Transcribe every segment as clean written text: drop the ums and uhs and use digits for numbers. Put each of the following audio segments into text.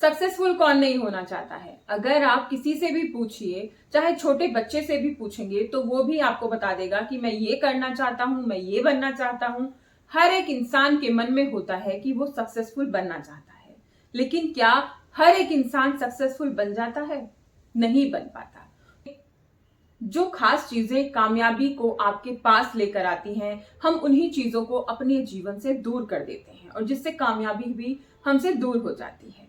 Successful कौन नहीं होना चाहता है। अगर आप किसी से भी पूछिए, चाहे छोटे बच्चे से भी पूछेंगे, तो वो भी आपको बता देगा कि मैं ये करना चाहता हूं, मैं ये बनना चाहता हूं। हर एक इंसान के मन में होता है कि वो सक्सेसफुल बनना चाहता है, लेकिन क्या हर एक इंसान सक्सेसफुल बन जाता है? नहीं बन पाता। जो खास चीजें कामयाबी को आपके पास लेकर आती हैं, हम उन्हीं चीजों को अपने जीवन से दूर कर देते हैं और जिससे कामयाबी भी हमसे दूर हो जाती है।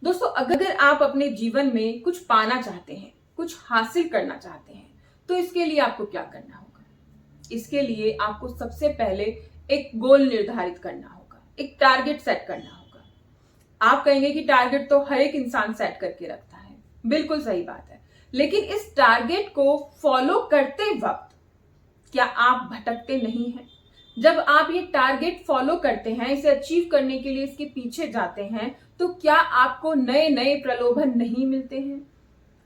दोस्तों, अगर आप अपने जीवन में कुछ पाना चाहते हैं, कुछ हासिल करना चाहते हैं, तो इसके लिए आपको क्या करना होगा? इसके लिए आपको सबसे पहले एक गोल निर्धारित करना होगा, एक टारगेट सेट करना होगा। आप कहेंगे कि टारगेट तो हर एक इंसान सेट करके रखता है, बिल्कुल सही बात है, लेकिन इस टारगेट को फॉलो करते वक्त क्या आप भटकते नहीं हैं? जब आप ये टारगेट फॉलो करते हैं, इसे अचीव करने के लिए इसके पीछे जाते हैं, तो क्या आपको नए नए प्रलोभन नहीं मिलते हैं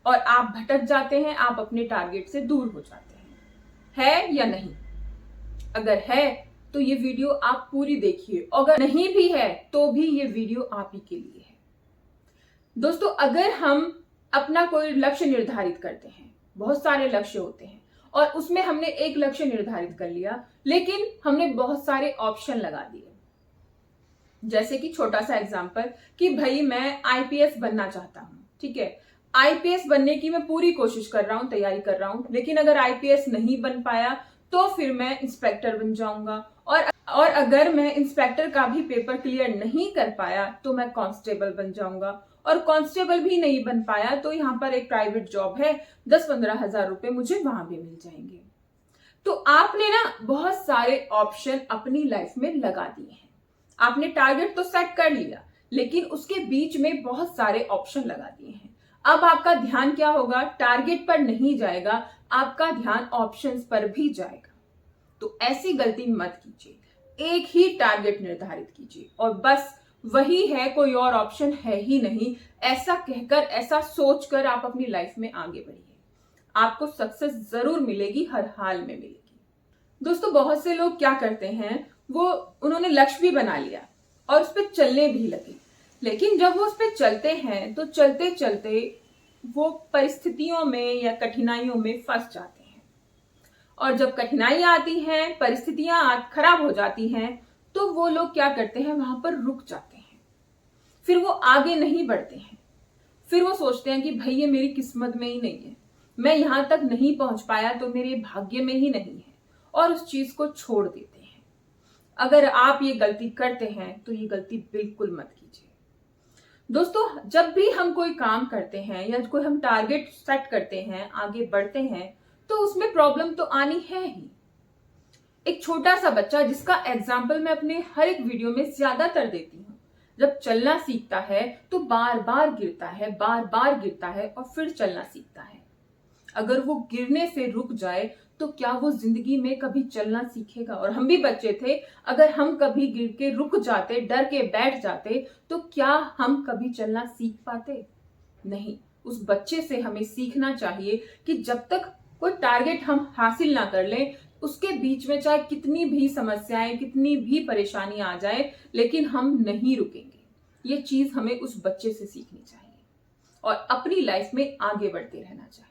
और आप भटक जाते हैं, आप अपने टारगेट से दूर हो जाते हैं? है या नहीं? अगर है तो ये वीडियो आप पूरी देखिए, अगर नहीं भी है तो भी ये वीडियो आप ही के लिए है। दोस्तों, अगर हम अपना कोई लक्ष्य निर्धारित करते हैं, बहुत सारे लक्ष्य होते हैं और उसमें हमने एक लक्ष्य निर्धारित कर लिया, लेकिन हमने बहुत सारे ऑप्शन लगा दिए। जैसे कि छोटा सा एग्जांपल कि भाई मैं आईपीएस बनना चाहता हूं, ठीक है, आईपीएस बनने की मैं पूरी कोशिश कर रहा हूं, तैयारी कर रहा हूं, लेकिन अगर आईपीएस नहीं बन पाया तो फिर मैं इंस्पेक्टर बन जाऊंगा, और अगर मैं इंस्पेक्टर का भी पेपर क्लियर नहीं कर पाया तो मैं कांस्टेबल बन जाऊंगा, और कांस्टेबल भी नहीं बन पाया तो यहाँ पर एक प्राइवेट जॉब है, 10-15 हजार रुपए मुझे वहां भी मिल जाएंगे। तो आपने ना बहुत सारे ऑप्शन अपनी लाइफ में लगा दिए हैं। आपने टारगेट तो सेट कर लिया, लेकिन उसके बीच में बहुत सारे ऑप्शन लगा दिए हैं। अब आपका ध्यान क्या होगा? टारगेट पर नहीं जाएगा, आपका ध्यान ऑप्शंस पर भी जाएगा। तो ऐसी गलती मत कीजिए, एक ही टारगेट निर्धारित कीजिए और बस वही है, कोई और ऑप्शन है ही नहीं, ऐसा कहकर, ऐसा सोचकर आप अपनी लाइफ में आगे बढ़िए। आपको सक्सेस जरूर मिलेगी, हर हाल में मिलेगी। दोस्तों, बहुत से लोग क्या करते हैं, उन्होंने लक्ष्य भी बना लिया और उस पर चलने भी लगे, लेकिन जब वो उस पर चलते हैं तो चलते चलते वो परिस्थितियों में या कठिनाइयों में फंस जाते हैं, और जब कठिनाइयां आती हैं, परिस्थितियां खराब हो जाती हैं, तो वो लोग क्या करते हैं, वहां पर रुक जाते हैं, फिर वो आगे नहीं बढ़ते हैं। फिर वो सोचते हैं कि भाई ये मेरी किस्मत में ही नहीं है, मैं यहां तक नहीं पहुंच पाया तो मेरे भाग्य में ही नहीं है, और उस चीज को छोड़ देते हैं। अगर आप ये गलती करते हैं तो ये गलती बिल्कुल मत कीजिए। दोस्तों, जब भी हम कोई काम करते हैं या कोई हम टारगेट सेट करते हैं, आगे बढ़ते हैं, तो उसमें प्रॉब्लम तो आनी है ही। एक छोटा सा बच्चा, जिसका एग्जाम्पल मैं अपने हर एक वीडियो में ज्यादातर देती हूँ, जब चलना सीखता है तो बार बार गिरता है, बार बार गिरता है और फिर चलना सीखता है। अगर वो गिरने से रुक जाए तो क्या वो जिंदगी में कभी चलना सीखेगा? और हम भी बच्चे थे, अगर हम कभी गिर के रुक जाते, डर के बैठ जाते, तो क्या हम कभी चलना सीख पाते? नहीं। उस बच्चे से हमें सीखना चाहिए कि जब तक कोई टारगेट हम हासिल ना कर लें, उसके बीच में चाहे कितनी भी समस्याएं, कितनी भी परेशानी आ जाए, लेकिन हम नहीं रुकेंगे। ये चीज हमें उस बच्चे से सीखनी चाहिए और अपनी लाइफ में आगे बढ़ते रहना चाहिए।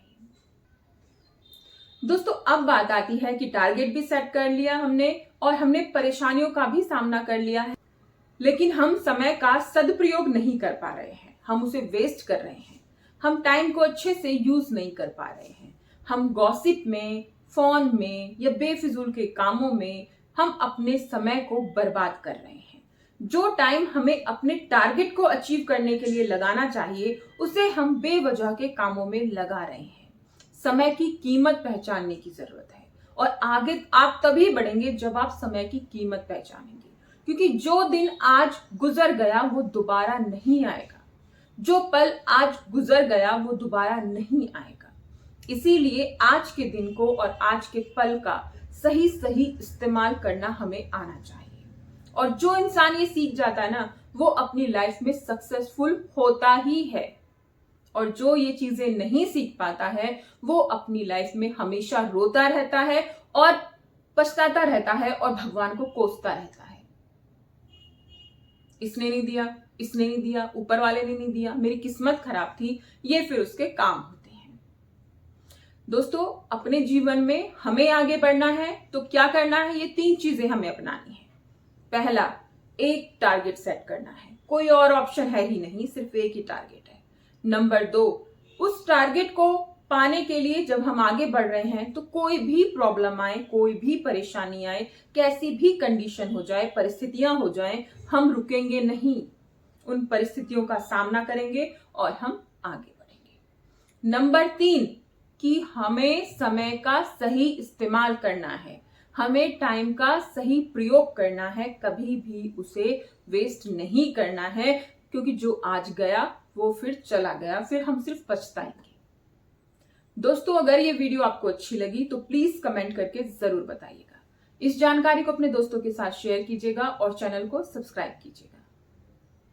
दोस्तों, अब बात आती है कि टारगेट भी सेट कर लिया हमने और हमने परेशानियों का भी सामना कर लिया है, लेकिन हम समय का सदुपयोग नहीं कर पा रहे हैं, हम उसे वेस्ट कर रहे हैं, हम टाइम को अच्छे से यूज नहीं कर पा रहे हैं, हम गॉसिप में, फोन में या बेफिजूल के कामों में हम अपने समय को बर्बाद कर रहे हैं। जो टाइम हमें अपने टारगेट को अचीव करने के लिए लगाना चाहिए, उसे हम बेवजह के कामों में लगा रहे हैं। समय की कीमत पहचानने की जरूरत है, और आगे आप तभी बढ़ेंगे जब आप समय की कीमत पहचानेंगे, क्योंकि जो दिन आज गुजर गया वो दोबारा नहीं आएगा, जो पल आज गुजर गया वो दोबारा नहीं आएगा। इसीलिए आज के दिन को और आज के पल का सही सही इस्तेमाल करना हमें आना चाहिए, और जो इंसान ये सीख जाता है ना, वो अपनी लाइफ में सक्सेसफुल होता ही है, और जो ये चीजें नहीं सीख पाता है वो अपनी लाइफ में हमेशा रोता रहता है और पछताता रहता है और भगवान को कोसता रहता है। इसने नहीं दिया, इसने नहीं दिया, ऊपर वाले ने नहीं दिया, मेरी किस्मत खराब थी, ये फिर उसके काम होते हैं। दोस्तों, अपने जीवन में हमें आगे बढ़ना है तो क्या करना है, ये 3 चीजें हमें अपनानी है। पहला, एक टारगेट सेट करना है, कोई और ऑप्शन है ही नहीं, सिर्फ एक ही टारगेट है। नंबर 2, उस टारगेट को पाने के लिए जब हम आगे बढ़ रहे हैं तो कोई भी प्रॉब्लम आए, कोई भी परेशानी आए, कैसी भी कंडीशन हो जाए, परिस्थितियां हो जाए, हम रुकेंगे नहीं, उन परिस्थितियों का सामना करेंगे और हम आगे बढ़ेंगे। नंबर 3, कि हमें समय का सही इस्तेमाल करना है, हमें टाइम का सही प्रयोग करना है, कभी भी उसे वेस्ट नहीं करना है, क्योंकि जो आज गया वो फिर चला गया, फिर हम सिर्फ पछताएंगे। दोस्तों, अगर ये वीडियो आपको अच्छी लगी तो प्लीज कमेंट करके जरूर बताइएगा। इस जानकारी को अपने दोस्तों के साथ शेयर कीजिएगा और चैनल को सब्सक्राइब कीजिएगा।